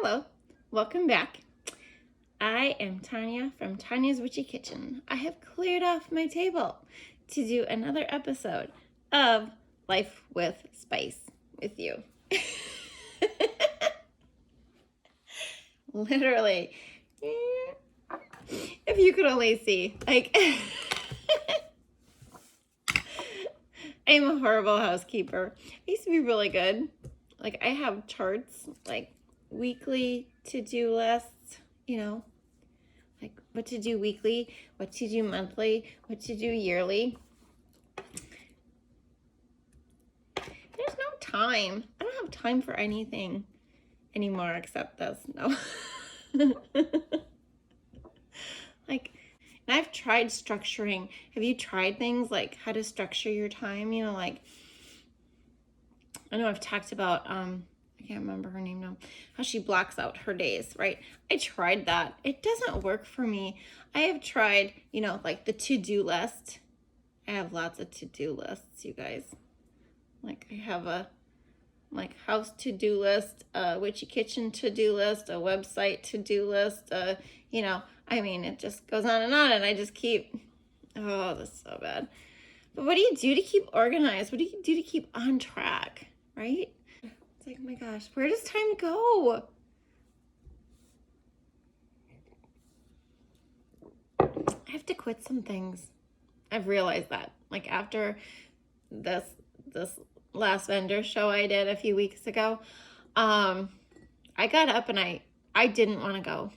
Hello, welcome back. I am Tonya from Tonya's Witchy Kitchen. I have cleared off my table to do another episode of Life with Spice with you. Literally, if you could only see, like, I'm a horrible housekeeper. I used to be really good. Like, I have charts, like weekly to-do lists, you know, like what to do weekly, what to do monthly, what to do yearly. There's no time. I don't have time for anything anymore except this. No. Like, and I've tried structuring. Have you tried things like how to structure your time? You know, like, I know I've talked about, I can't remember her name now, how she blocks out her days, right? I tried that. It doesn't work for me. I have tried, you know, like the to-do list. I have lots of to-do lists, you guys. Like, I have a house to-do list, a witchy kitchen to-do list, a website to-do list, you know, I mean, it just goes on, and I just keep, oh, this is so bad. But what do you do to keep organized? What do you do to keep on track, right? It's like, oh my gosh, where does time go? I have to quit some things. I've realized that. Like, after this last vendor show I did a few weeks ago, I got up and I didn't want to go.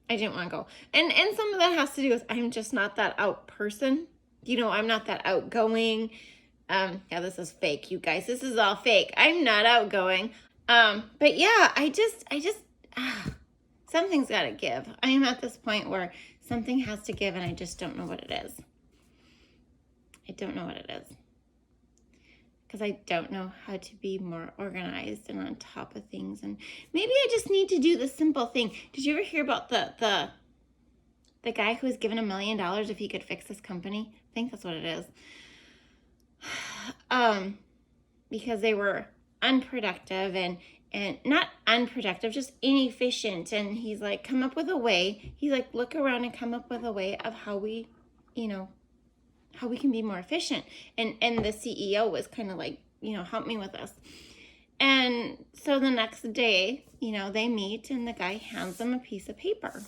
I didn't want to go. And some of that has to do with I'm just not that out person. You know, I'm not that outgoing. Yeah, this is fake, you guys. This is all fake. I'm not outgoing. But yeah, I just something's got to give. I am at this point where something has to give and I just don't know what it is. I don't know what it is. Because I don't know how to be more organized and on top of things. And maybe I just need to do the simple thing. Did you ever hear about the guy who was given $1 million if he could fix his company? I think that's what it is. Because they were unproductive and not unproductive, just inefficient. And he's like, come up with a way. He's like, look around and come up with a way of how we, you know, how we can be more efficient. And the CEO was kind of like, you know, help me with this. And so the next day, you know, they meet and the guy hands him a piece of paper.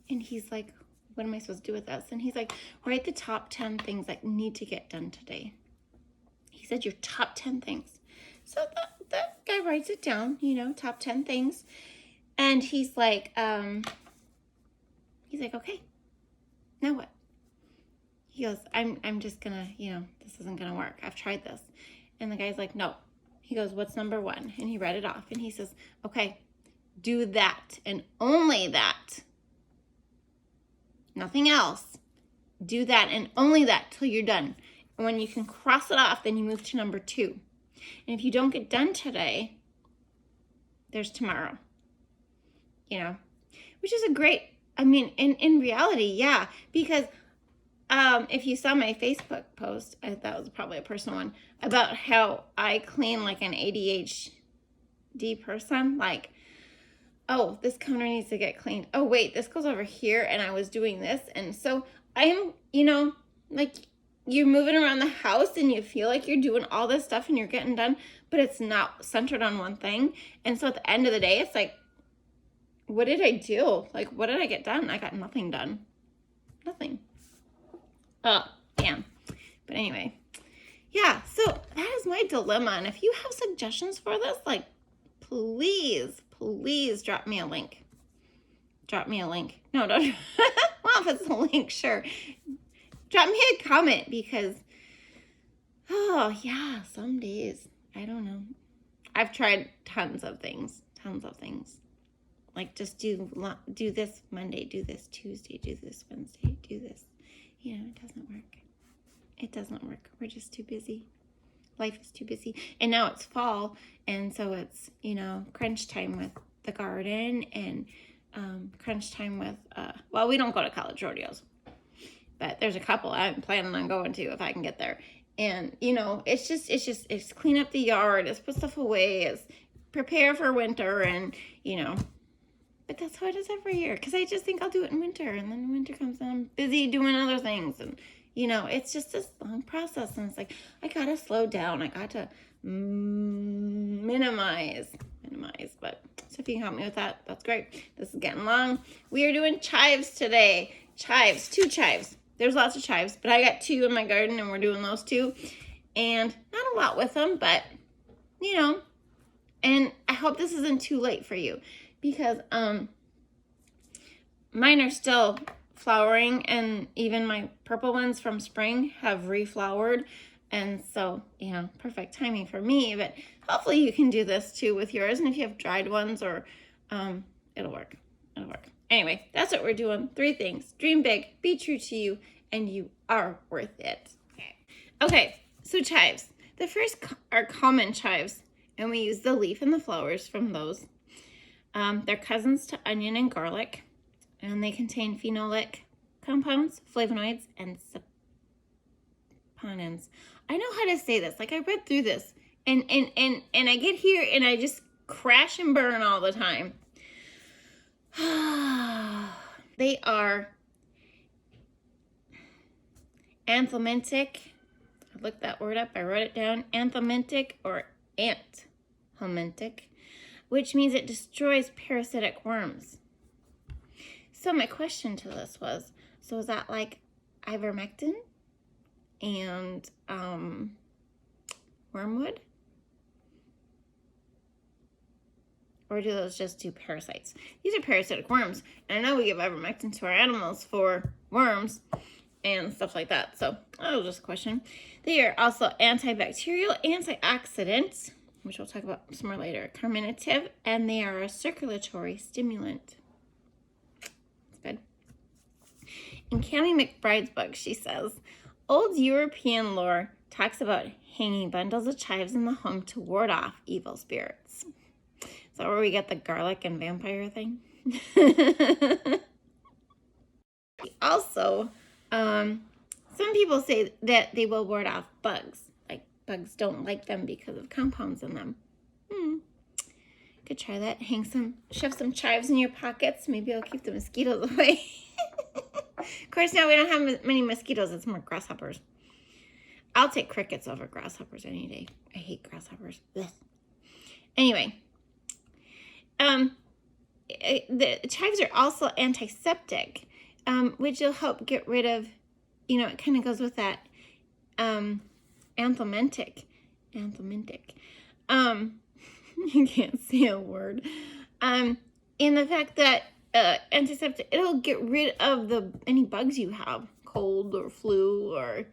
And he's like, what am I supposed to do with this? And he's like, write the top 10 things that need to get done today. He said, your top 10 things. So that guy writes it down, you know, top 10 things. And he's like, okay, now what? He goes, I'm just gonna, you know, this isn't gonna work. I've tried this. And the guy's like, no. He goes, what's number 1? And he read it off and he says, okay, do that and only that. Nothing else. Do that and only that till you're done. And when you can cross it off, then you move to number 2. And if you don't get done today, there's tomorrow. You know, which is a great, I mean, in reality, yeah, because if you saw my Facebook post, that was probably a personal one, about how I clean like an ADHD person. Like, oh, this counter needs to get cleaned. Oh, wait, this goes over here and I was doing this. And so I am, you know, like you're moving around the house and you feel like you're doing all this stuff and you're getting done, but it's not centered on one thing. And so at the end of the day, it's like, what did I do? Like, what did I get done? I got nothing done. Nothing. Oh, damn. But anyway, yeah, so that is my dilemma. And if you have suggestions for this, like, please drop me a link. Drop me a link. No, don't. Well, if it's a link, sure. Drop me a comment because, oh, yeah, some days, I don't know. I've tried tons of things. Like, just do this Monday, do this Tuesday, do this Wednesday, do this. You know, it doesn't work. It doesn't work. We're just too busy. Life is too busy. And now it's fall, and so it's, you know, crunch time with the garden and crunch time with, well, we don't go to college rodeos, but there's a couple I'm planning on going to if I can get there. And, you know, it's clean up the yard, it's put stuff away, it's prepare for winter and, you know, but that's how it is every year. Because I just think I'll do it in winter, and then winter comes and I'm busy doing other things. And, you know, it's just this long process. And it's like, I got to slow down. I got to minimize. But so if you can help me with that, that's great. This is getting long. We are doing chives today. Chives, 2 chives. There's lots of chives, but I got 2 in my garden, and we're doing those 2. And not a lot with them, but, you know, and I hope this isn't too late for you, because mine are still flowering, and even my purple ones from spring have reflowered. And so, you know, perfect timing for me, but hopefully you can do this too with yours. And if you have dried ones, or it'll work. Anyway, that's what we're doing. 3 things. Dream big, be true to you, and you are worth it. Okay, so chives. The first are common chives, and we use the leaf and the flowers from those. They're cousins to onion and garlic, and they contain phenolic compounds, flavonoids, and saponins. I know how to say this. Like, I read through this, and I get here and I just crash and burn all the time. They are anthelmintic. I looked that word up. I wrote it down. Anthelmintic or anthelmintic, which means it destroys parasitic worms. So my question to this was, so is that like ivermectin and wormwood? Or do those just do parasites? These are parasitic worms. And I know we give ivermectin to our animals for worms and stuff like that. So that was just a question. They are also antibacterial, antioxidants, which we'll talk about some more later, carminative, and they are a circulatory stimulant. That's good. In Cami McBride's book, she says, old European lore talks about hanging bundles of chives in the home to ward off evil spirits. Is that where we get the garlic and vampire thing? Also, some people say that they will ward off bugs. Like, bugs don't like them because of compounds in them. Could try that. Shove some chives in your pockets. Maybe it'll keep the mosquitoes away. Of course, now we don't have many mosquitoes. It's more grasshoppers. I'll take crickets over grasshoppers any day. I hate grasshoppers. Ugh. Anyway. The chives are also antiseptic, which will help get rid of, you know, it kind of goes with that anthelmintic. You can't say a word. In the fact that antiseptic, it'll get rid of any bugs you have, cold or flu or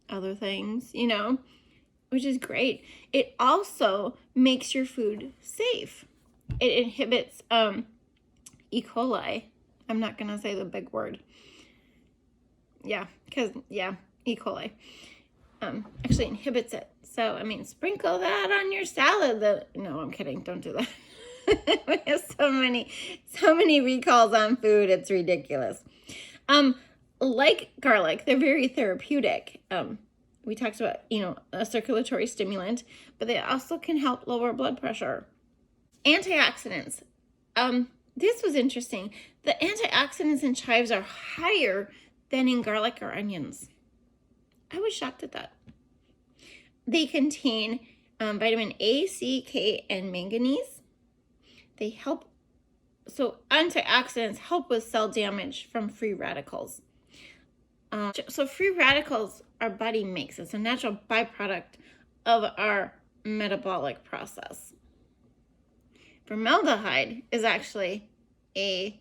other things, you know, which is great. It also makes your food safe. It inhibits E. coli. I'm not going to say the big word. E. coli. Actually inhibits it. So, I mean, sprinkle that on your salad. No, I'm kidding. Don't do that. We have so many recalls on food. It's ridiculous. Like garlic, they're very therapeutic. We talked about, you know, a circulatory stimulant, but they also can help lower blood pressure. Antioxidants. This was interesting. The antioxidants in chives are higher than in garlic or onions. I was shocked at that. They contain vitamin A, C, K, and manganese. They help. So antioxidants help with cell damage from free radicals. So free radicals our body makes. It's a natural byproduct of our metabolic process. Formaldehyde is actually a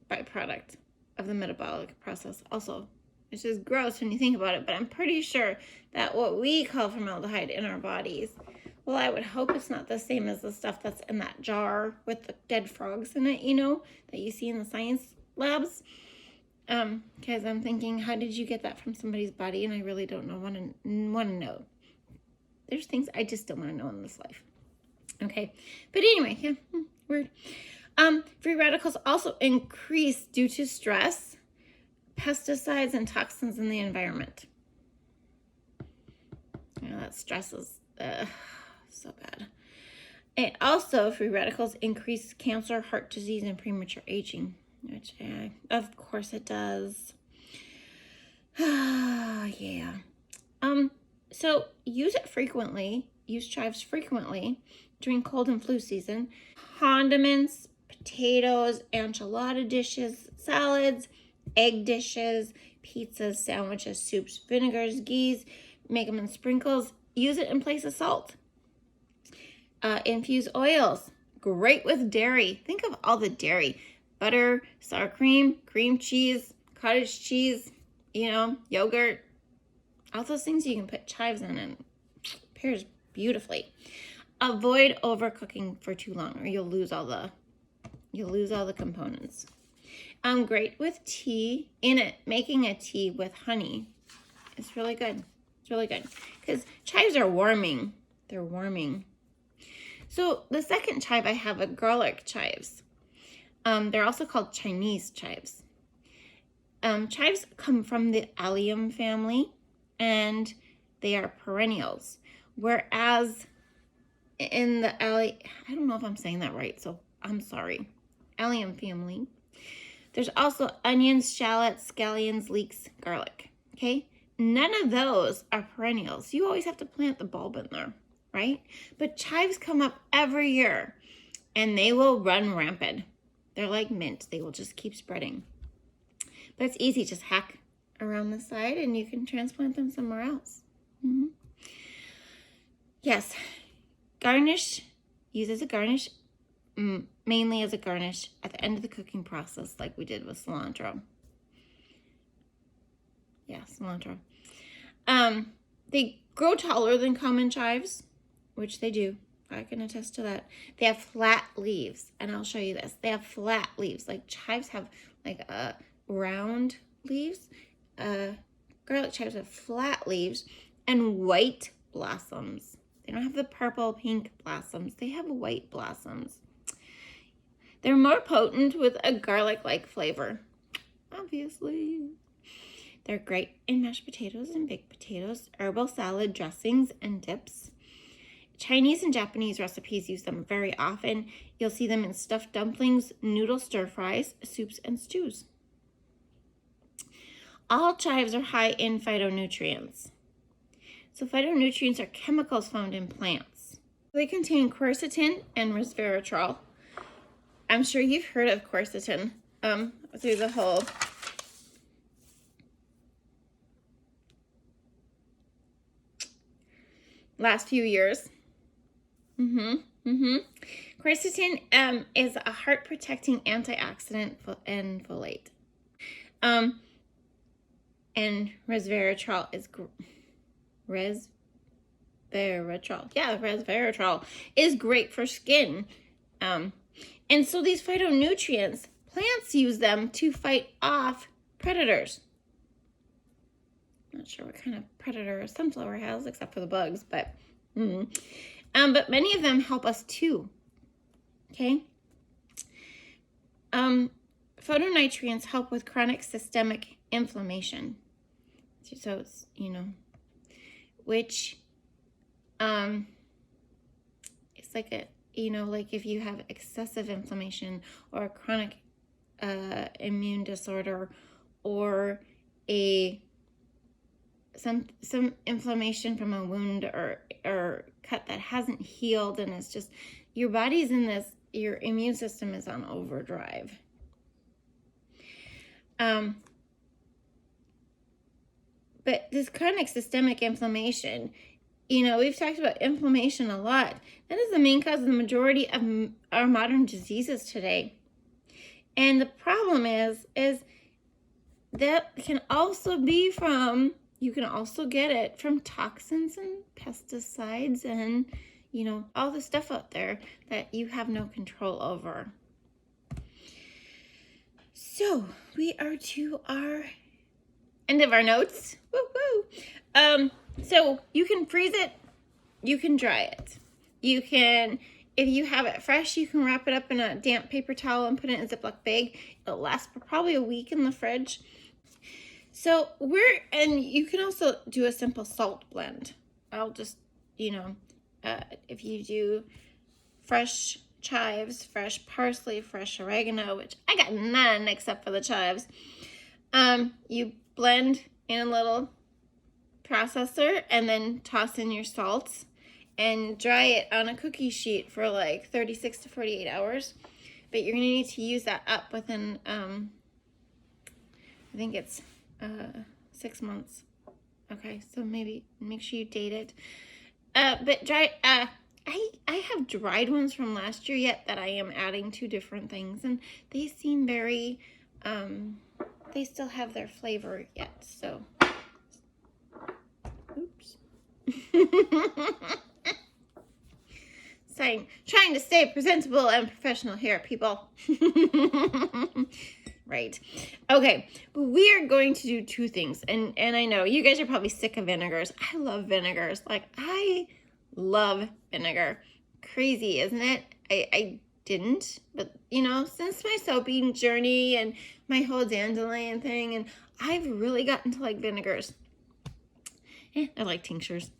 byproduct of the metabolic process also, which is gross when you think about it, but I'm pretty sure that what we call formaldehyde in our bodies, well, I would hope it's not the same as the stuff that's in that jar with the dead frogs in it, you know, that you see in the science labs. Because I'm thinking, how did you get that from somebody's body? And I really don't know, want to know. There's things I just don't want to know in this life. Okay. But anyway, yeah, weird. Free radicals also increase due to stress, pesticides, and toxins in the environment. You know, that stress is So bad. And also, free radicals increase cancer, heart disease, and premature aging, which, of course, it does. Yeah. So use it frequently. Use chives frequently during cold and flu season. Condiments, potatoes, enchilada dishes, salads, egg dishes, pizzas, sandwiches, soups, vinegars, ghee, make them in sprinkles. Use it in place of salt. Infused oils, great with dairy. Think of all the dairy. Butter, sour cream, cream cheese, cottage cheese, yogurt. All those things you can put chives in and it pairs beautifully. Avoid overcooking for too long or you'll lose all the components. Great with tea. Making a tea with honey is really good. It's really good because chives are warming. They're warming. So the second chive I have are garlic chives. They're also called Chinese chives. Chives come from the allium family and they are perennials. Whereas in the I don't know if I'm saying that right, so I'm sorry. Allium family. There's also onions, shallots, scallions, leeks, garlic. Okay? None of those are perennials. You always have to plant the bulb in there, right? But chives come up every year and they will run rampant. They're like mint. They will just keep spreading. But it's easy. Just hack around the side and you can transplant them somewhere else. Mm-hmm. Yes. Garnish. Use as a garnish. Mainly as a garnish at the end of the cooking process like we did with cilantro. Yeah, cilantro. They grow taller than common chives, which they do. I can attest to that. They have flat leaves, and I'll show you this. They have flat leaves. Like chives have like round leaves. Garlic chives have flat leaves and white blossoms. They don't have the purple, pink blossoms. They have white blossoms. They're more potent with a garlic-like flavor, obviously. They're great in mashed potatoes and baked potatoes, herbal salad dressings, and dips. Chinese and Japanese recipes use them very often. You'll see them in stuffed dumplings, noodle stir-fries, soups, and stews. All chives are high in phytonutrients. So phytonutrients are chemicals found in plants. They contain quercetin and resveratrol. I'm sure you've heard of quercetin through the whole last few years. Quercetin is a heart-protecting antioxidant and folate. And resveratrol is resveratrol is great for skin. And so these phytonutrients, plants use them to fight off predators. Not sure what kind of predator a sunflower has, except for the bugs, but many of them help us too. Okay. Phytonutrients help with chronic systemic inflammation. So it's, which it's like like if you have excessive inflammation or a chronic immune disorder or some inflammation from a wound or cut that hasn't healed, and it's just your body's in this, your immune system is on overdrive. But this chronic systemic inflammation, we've talked about inflammation a lot. That is the main cause of the majority of our modern diseases today. And the problem is that can also be from, you can also get it from toxins and pesticides and, all the stuff out there that you have no control over. So we are to our end of our notes. Woo-woo. So you can freeze it, you can dry it. You can, if you have it fresh, you can wrap it up in a damp paper towel and put it in a Ziploc bag. It'll last for probably a week in the fridge. And you can also do a simple salt blend. I'll just, if you do fresh chives, fresh parsley, fresh oregano, which I got none except for the chives, you blend in a little processor and then toss in your salts and dry it on a cookie sheet for like 36 to 48 hours. But you're going to need to use that up within, I think it's 6 months. Okay, so maybe make sure you date it. But dry, I have dried ones from last year yet that I am adding to different things, and they seem very, they still have their flavor yet, so. Oops. Trying to stay presentable and professional here, people. Right. Okay, but we are going to do two things. And I know you guys are probably sick of vinegars. I love vinegars. Like, I love vinegar. Crazy, isn't it? I didn't, but you know, since my soaping journey and my whole dandelion thing, and I've really gotten to like vinegars. I like tinctures.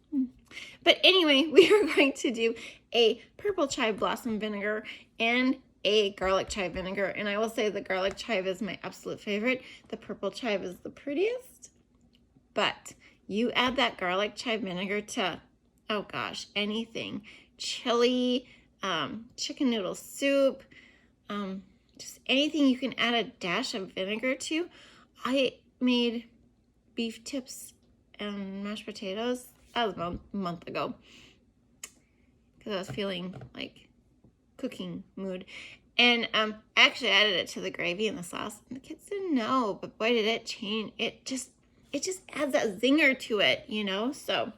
But anyway, we are going to do a purple chive blossom vinegar and a garlic chive vinegar. And I will say the garlic chive is my absolute favorite. The purple chive is the prettiest. But you add that garlic chive vinegar to, oh gosh, anything. Chili, chicken noodle soup, just anything you can add a dash of vinegar to. I made beef tips and mashed potatoes. That was about a month ago because I was feeling like cooking mood, and I actually added it to the gravy and the sauce, and the kids didn't know, but boy did it change. It just adds that zinger to it, you know. So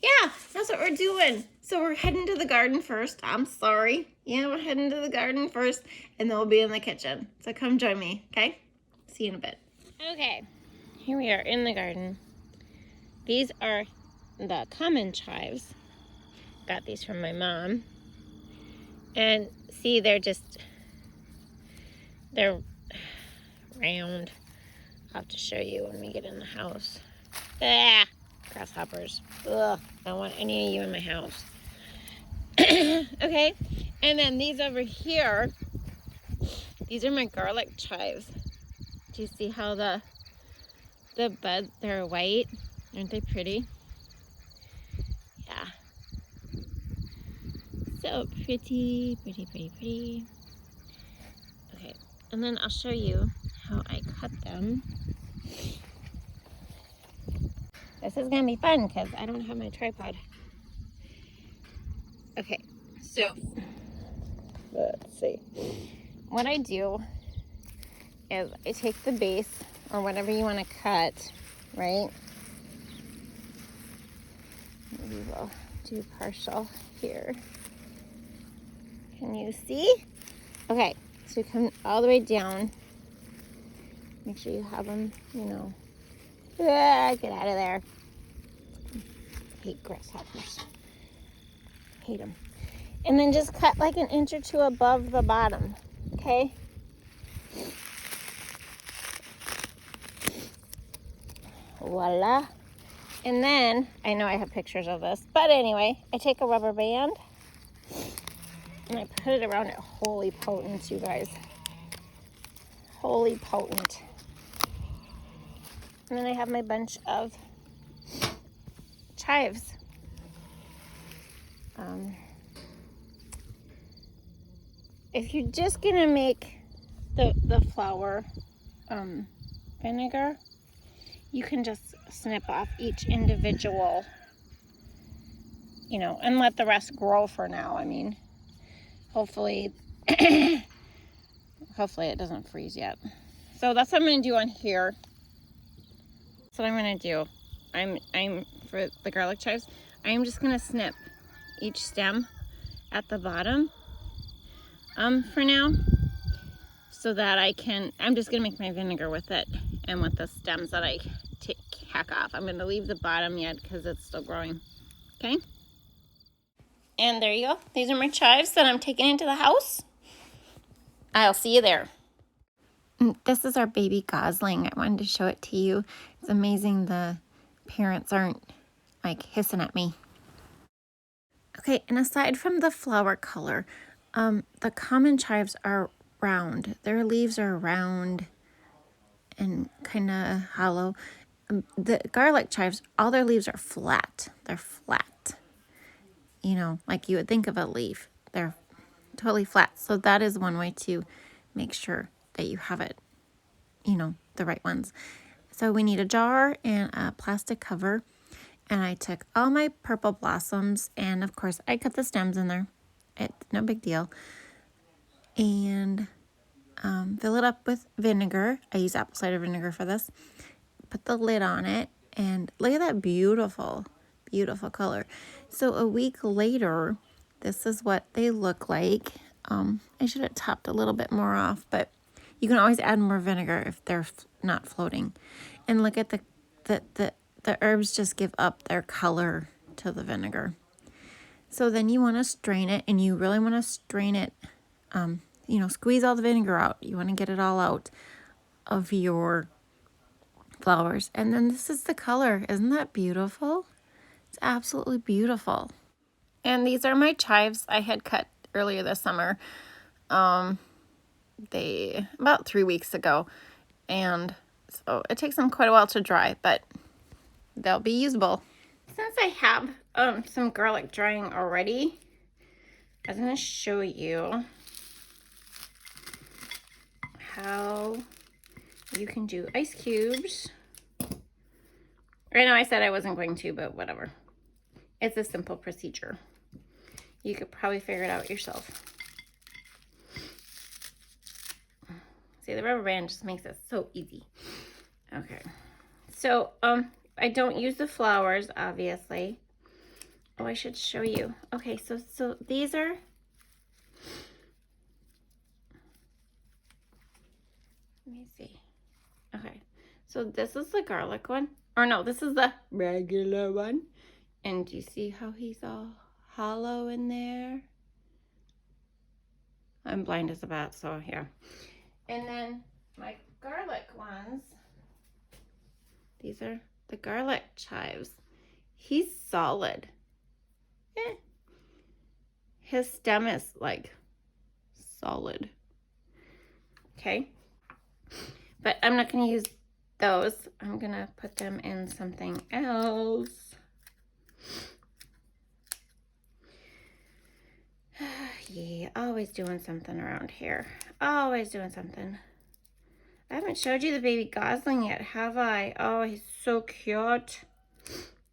yeah, that's what we're doing. So we're heading to the garden first. I'm sorry. Yeah, we're heading to the garden first, and then we'll be in the kitchen. So come join me, okay? See you in a bit. Okay, here we are in the garden. These are the common chives. Got these from my mom. And see, they're round. I'll have to show you when we get in the house. Ah, grasshoppers. Ugh, I don't want any of you in my house. Okay, and then these over here, these are my garlic chives. Do you see how the buds, they're white? Aren't they pretty? Yeah. So pretty, pretty, pretty, pretty. Okay, and then I'll show you how I cut them. This is gonna be fun because I don't have my tripod. Okay, so let's see. What I do is I take the base or whatever you want to cut, right? Maybe we'll do partial here. Can you see? Okay, so you come all the way down. Make sure you have them, you know. Ah, get out of there. I hate grasshoppers. Hate them. And then just cut like an inch or two above the bottom, okay? Voila. And then, I know I have pictures of this, but anyway, I take a rubber band and I put it around it. Holy potent, you guys. Holy potent. And then I have my bunch of chives. If you're just gonna make the flour vinegar, you can just snip off each individual, you know, and let the rest grow for now. I mean, hopefully it doesn't freeze yet. So that's what I'm gonna do on here. That's what I'm gonna do. I'm for the garlic chives, I'm just gonna snip each stem at the bottom for now, so that I'm just gonna make my vinegar with it and with the stems that I hack off. I'm gonna leave the bottom yet because it's still growing, okay? And there you go. These are my chives that I'm taking into the house. I'll see you there. This is our baby gosling. I wanted to show it to you. It's amazing the parents aren't like hissing at me. Okay, and aside from the flower color, the common chives are round. Their leaves are round and kind of hollow. The garlic chives, all their leaves are flat. They're flat. You know, like you would think of a leaf. They're totally flat. So that is one way to make sure that you have it, you know, the right ones. So we need a jar and a plastic cover. And I took all my purple blossoms, and of course I cut the stems in there. It's no big deal. And fill it up with vinegar. I use apple cider vinegar for this. Put the lid on it, and look at that beautiful, beautiful color. So a week later, this is what they look like. I should have topped a little bit more off, but you can always add more vinegar if they're not floating. And look at the herbs just give up their color to the vinegar. So then you want to strain it, and you really want to strain it, you know, squeeze all the vinegar out. You want to get it all out of your flowers. And then this is the color. Isn't that beautiful? It's absolutely beautiful. And these are my chives I had cut earlier this summer. They about 3 weeks ago. And so it takes them quite a while to dry, but they'll be usable. Since I have some garlic drying already, I'm going to show you how you can do ice cubes. Right now I said I wasn't going to, but whatever. It's a simple procedure. You could probably figure it out yourself. See, the rubber band just makes it so easy. Okay. So, I don't use the flowers, obviously. Oh, I should show you. Okay, so these are... Let me see. Okay, so this is the garlic one. Or no, this is the regular one. And do you see how he's all hollow in there? I'm blind as a bat, so yeah. And then my garlic ones, these are the garlic chives. He's solid. His stem is like solid. Okay. But I'm not going to use those. I'm going to put them in something else. Yeah, always doing something around here. Always doing something. I haven't showed you the baby gosling yet, have I? Oh, he's so cute.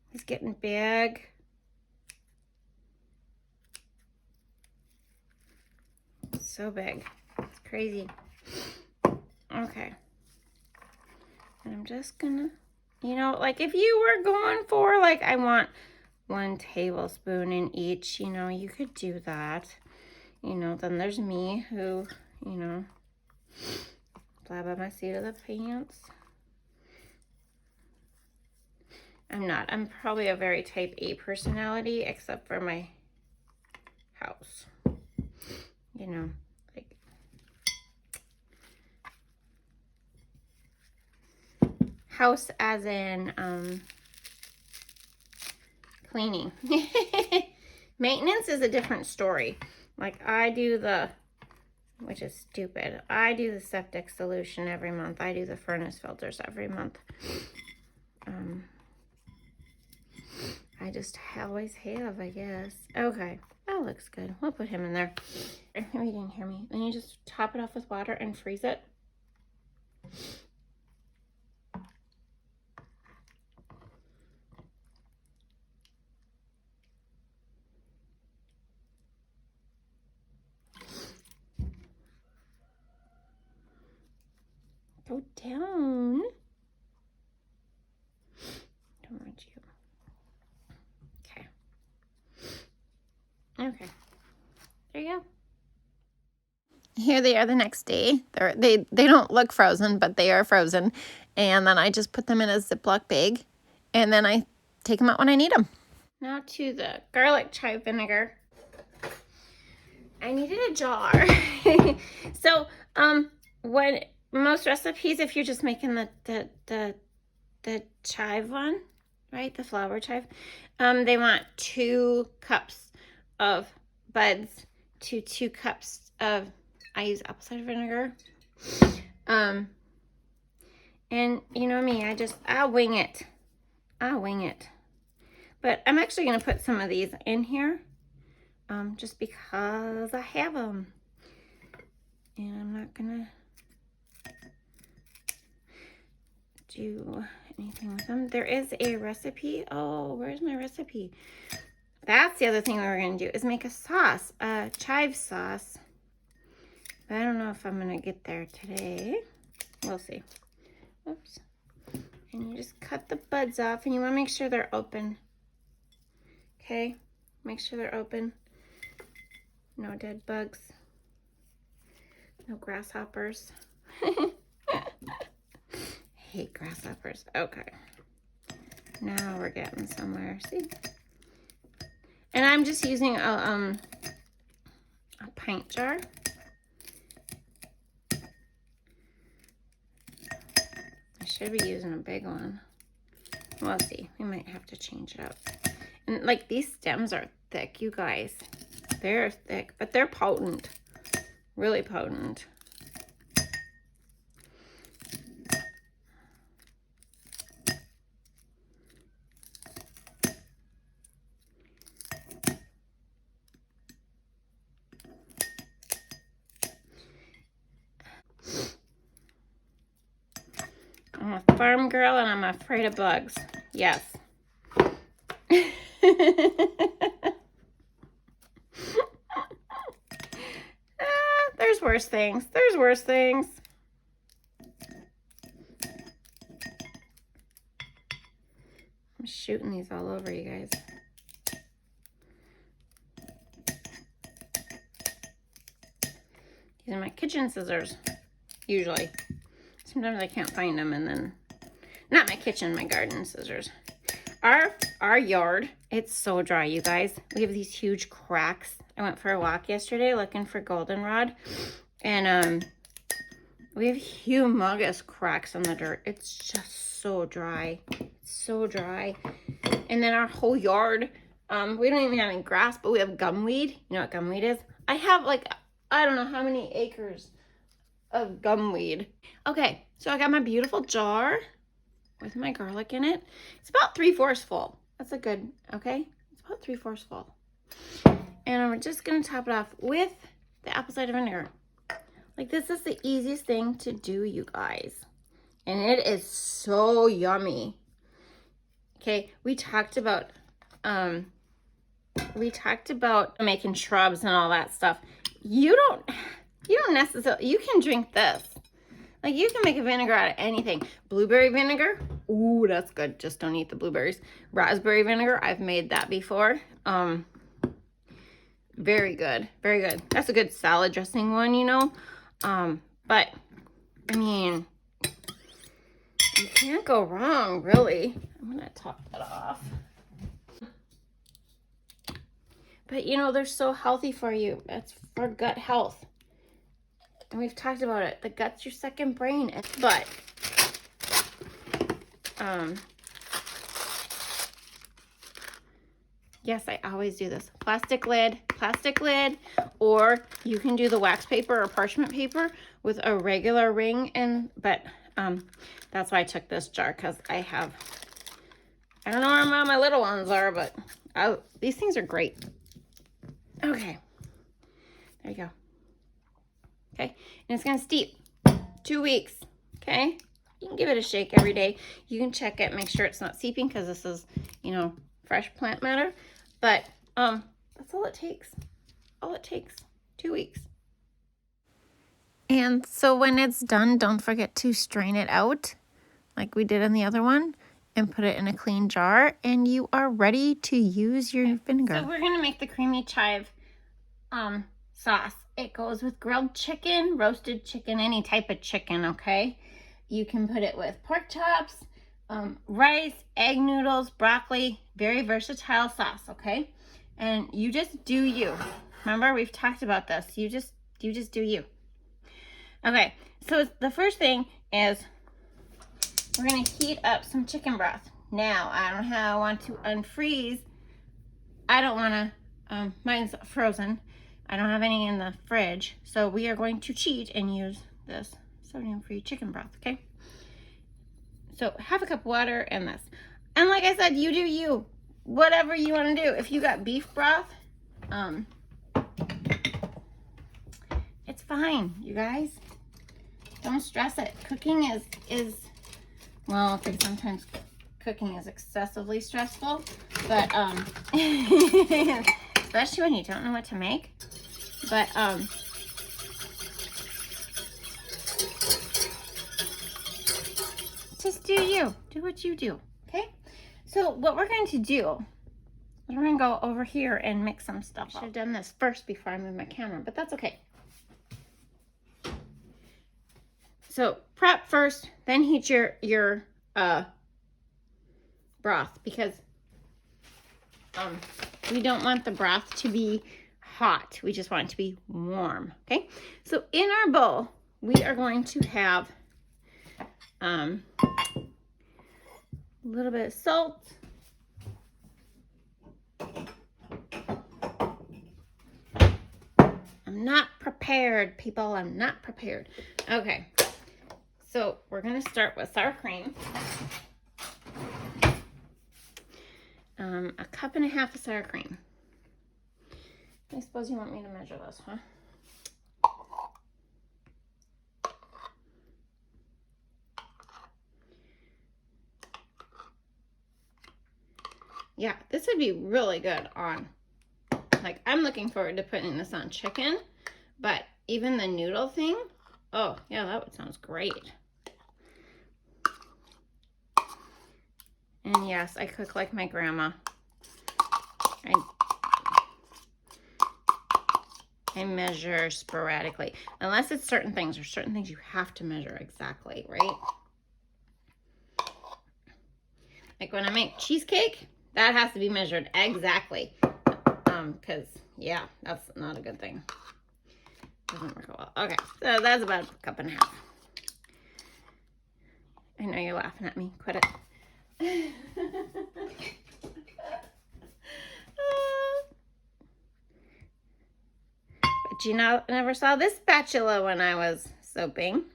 He's getting big. So big. It's crazy. Okay. And I'm just gonna, you know, like if you were going for like, I want 1 tablespoon in each, you know, you could do that. You know, then there's me who, you know, fly by my seat of the pants. I'm not. I'm probably a very type A personality, except for my house. You know, like, house as in, cleaning. Maintenance is a different story. Like I do the, which is stupid, I do the septic solution every month. I do the furnace filters every month. I just always have, I guess. Okay, that looks good. We'll put him in there. Maybe you didn't hear me. Then you just top it off with water and freeze it. Go down. Don't want you. Okay. Okay. There you go. Here they are the next day. They don't look frozen, but they are frozen. And then I just put them in a Ziploc bag, and then I take them out when I need them. Now to the garlic chive vinegar. I needed a jar. So, when most recipes, if you're just making the chive one, right, the flower chive, they want 2 cups of buds to 2 cups of, I use apple cider vinegar. And you know me, I'll wing it. But I'm actually going to put some of these in here, just because I have them. And I'm not going to do anything with them. There is a recipe. Oh, where's my recipe? That's the other thing we were going to do, is make a sauce, a chive sauce. But I don't know if I'm going to get there today. We'll see. Oops. And you just cut the buds off, and you want to make sure they're open. Okay? Make sure they're open. No dead bugs. No grasshoppers. Hate grasshoppers. Okay. Now we're getting somewhere. See? And I'm just using a pint jar. I should be using a big one. We'll see. We might have to change it up. And like, these stems are thick, you guys. They're thick, but they're potent. Really potent. I'm a farm girl and I'm afraid of bugs. Yes. There's worse things. There's worse things. I'm shooting these all over you guys. These are my kitchen scissors, usually. Sometimes I can't find them, and then, not my kitchen, my garden scissors. Our yard, it's so dry, you guys. We have these huge cracks. I went for a walk yesterday looking for goldenrod, and we have humongous cracks on the dirt. It's just so dry. It's so dry. And then our whole yard, we don't even have any grass, but we have gumweed. You know what gumweed is? I have like, I don't know how many acres of gumweed. Okay, so I got my beautiful jar with my garlic in it. It's about 3/4 full. That's a good, okay? It's about 3/4 full. And I'm just gonna top it off with the apple cider vinegar. Like, this is the easiest thing to do, you guys. And it is so yummy. Okay, we talked about making shrubs and all that stuff. You don't necessarily, you can drink this. Like, you can make a vinegar out of anything. Blueberry vinegar, ooh, that's good. Just don't eat the blueberries. Raspberry vinegar, I've made that before. Very good, very good. That's a good salad dressing one, you know. But, I mean, you can't go wrong, really. I'm gonna top that off. But, you know, they're so healthy for you. It's for gut health. And we've talked about it. The gut's your second brain. But, yes, I always do this. Plastic lid, or you can do the wax paper or parchment paper with a regular ring. But that's why I took this jar, because I don't know where my little ones are, but these things are great. Okay, there you go. Okay, and it's gonna steep 2 weeks. Okay, you can give it a shake every day. You can check it, make sure it's not seeping, because this is, you know, fresh plant matter. But that's all it takes. All it takes, 2 weeks. And so when it's done, don't forget to strain it out like we did in the other one, and put it in a clean jar, and you are ready to use your vinegar. So we're gonna make the creamy chive sauce. It goes with grilled chicken, roasted chicken, any type of chicken, okay? You can put it with pork chops, rice, egg noodles, broccoli, very versatile sauce, okay? And you just do you. Remember, we've talked about this. You just do you. Okay, so the first thing is we're gonna heat up some chicken broth. Now, I don't know how I want to unfreeze. I don't wanna Mine's frozen. I don't have any in the fridge. So we are going to cheat and use this sodium-free chicken broth, okay? So half a cup of water and this. And like I said, you do you. Whatever you want to do. If you got beef broth, it's fine, you guys. Don't stress it. Cooking is well, okay, sometimes cooking is excessively stressful, but especially when you don't know what to make. But just do you. Do what you do, okay? So what we're going to do is we're going to go over here and mix some stuff. I should have done this first before I moved my camera, but that's okay. So prep first, then heat your broth, because we don't want the broth to be hot. We just want it to be warm, okay? So in our bowl, we are going to have a little bit of salt. I'm not prepared, people. I'm not prepared. Okay. So we're going to start with sour cream. A cup and a half of sour cream. I suppose you want me to measure this, huh? Yeah, this would be really good on, like, I'm looking forward to putting this on chicken, but even the noodle thing, oh, yeah, that sounds great. And yes, I cook like my grandma. I measure sporadically. Unless it's certain things, or certain things you have to measure exactly, right? Like when I make cheesecake, that has to be measured exactly. Because, yeah, that's not a good thing. Doesn't work well. Okay, so that's about a cup and a half. I know you're laughing at me. Quit it. But you know, I never saw this spatula when I was soaping.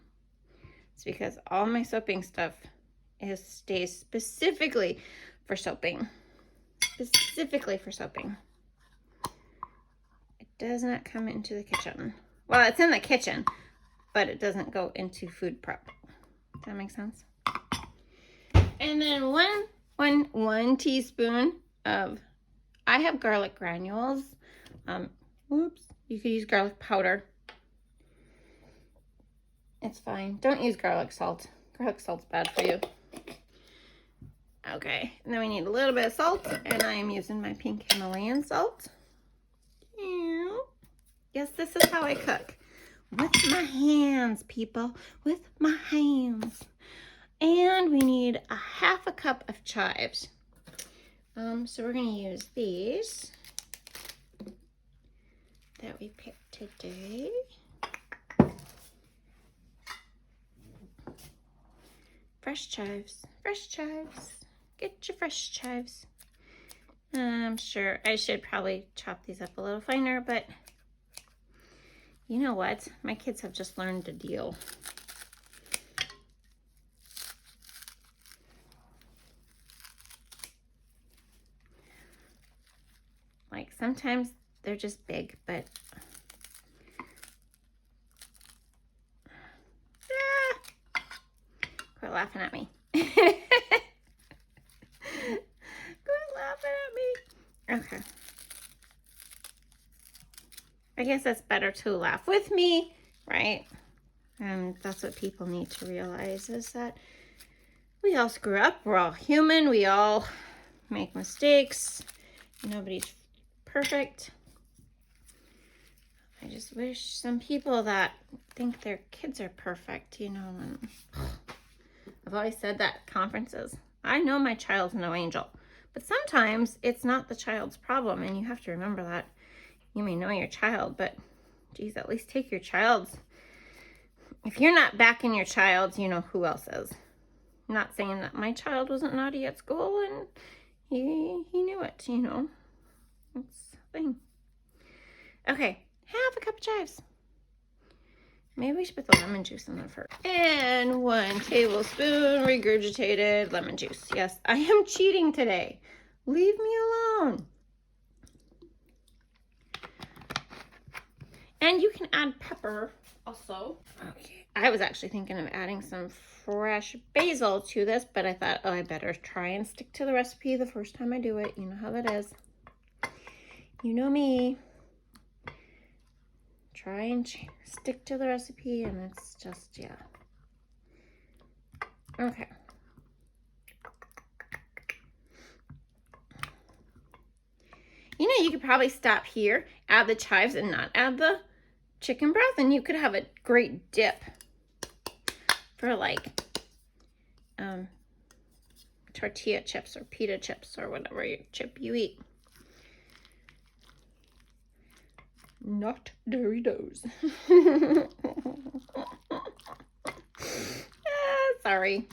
It's because all my soaping stuff stays specifically for soaping. Specifically for soaping. It does not come into the kitchen. Well, it's in the kitchen, but it doesn't go into food prep. Does that make sense? And then one teaspoon of, I have garlic granules. Oops, you could use garlic powder. It's fine. Don't use garlic salt. Garlic salt's bad for you. Okay, and then we need a little bit of salt, and I am using my pink Himalayan salt. Yes, this is how I cook. With my hands, people. With my hands. And we need a half a cup of chives. So we're going to use these that we picked today. Fresh chives. Fresh chives. Get your fresh chives. I'm sure I should probably chop these up a little finer, but you know what? My kids have just learned to deal. Like sometimes they're just big, but quit laughing at me. Quit laughing at me. Okay. I guess it's better to laugh with me, right? And that's what people need to realize, is that we all screw up. We're all human. We all make mistakes. Nobody's perfect. I just wish some people that think their kids are perfect, you know, and I've always said that at conferences. I know my child's no angel, but sometimes it's not the child's problem, and you have to remember that. You may know your child, but geez, at least take your child's. If you're not backing your child's, you know who else is. I'm not saying that my child wasn't naughty at school and he knew it, you know. That's the thing. Okay, half a cup of chives. Maybe we should put the lemon juice in there first. And 1 tablespoon regurgitated lemon juice. Yes, I am cheating today. Leave me alone. And you can add pepper also. Okay, I was actually thinking of adding some fresh basil to this, but I thought, oh, I better try and stick to the recipe the first time I do it. You know how that is. You know me. Try and stick to the recipe, and it's just, yeah. Okay. You know, you could probably stop here, add the chives, and not add the chicken broth, and you could have a great dip for like tortilla chips or pita chips or whatever chip you eat. Not Doritos. Sorry.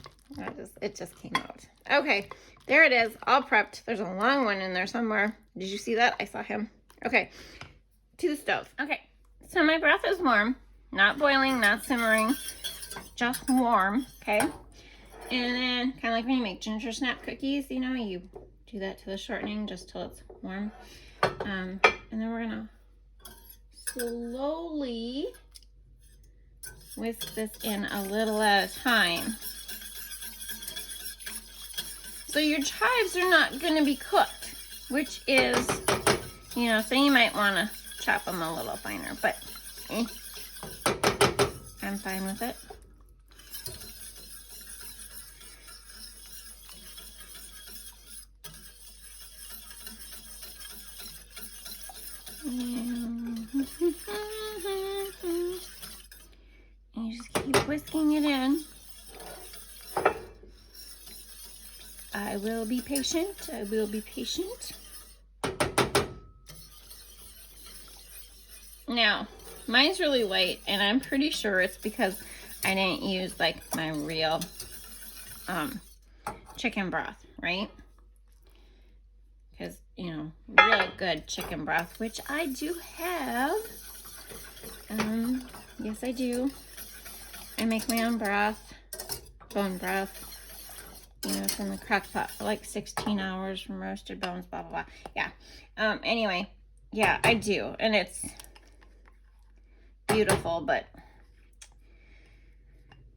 It just came out. Okay, there it is, all prepped. There's a long one in there somewhere. Did you see that? I saw him. Okay, to the stove. Okay, so my broth is warm. Not boiling, not simmering. Just warm, okay? And then, kind of like when you make ginger snap cookies, you know, you do that to the shortening just till it's warm. And then we're gonna slowly whisk this in a little at a time. So your chives are not going to be cooked, which is, you know, so you might want to chop them a little finer, but I'm fine with it. And you just keep whisking it in. I will be patient. I will be patient. Now, mine's really light, and I'm pretty sure it's because I didn't use like my real chicken broth, right? Because, you know, real good chicken broth, which I do have. Yes, I do. I make my own broth, bone broth. You know, it's in the crock pot for like 16 hours from roasted bones, blah, blah, blah. Yeah. Anyway, yeah, I do. And it's beautiful, but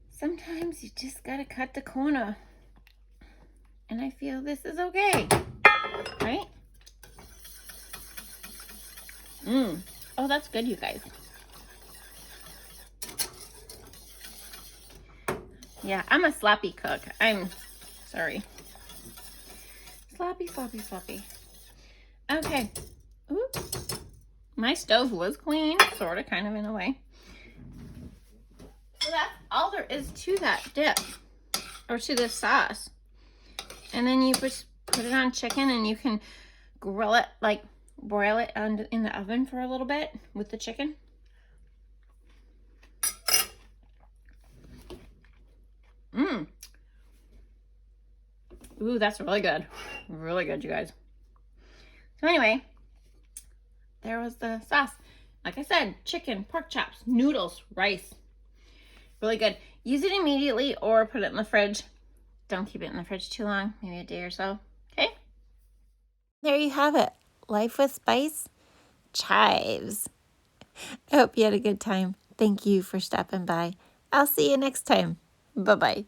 sometimes you just gotta cut the corner. And I feel this is okay. Right? Oh, that's good, you guys. Yeah, I'm a sloppy cook. I'm sorry. Sloppy, sloppy, sloppy. Okay. Oops. My stove was clean, sort of, kind of, in a way. So that's all there is to that dip, or to this sauce. And then you just put it on chicken, and you can grill it, like broil it in the oven for a little bit with the chicken. Ooh, that's really good. Really good, you guys. So anyway, there was the sauce. Like I said, chicken, pork chops, noodles, rice. Really good. Use it immediately or put it in the fridge. Don't keep it in the fridge too long, maybe a day or so. Okay? There you have it. Life with Spice, Chives. I hope you had a good time. Thank you for stopping by. I'll see you next time. Bye-bye.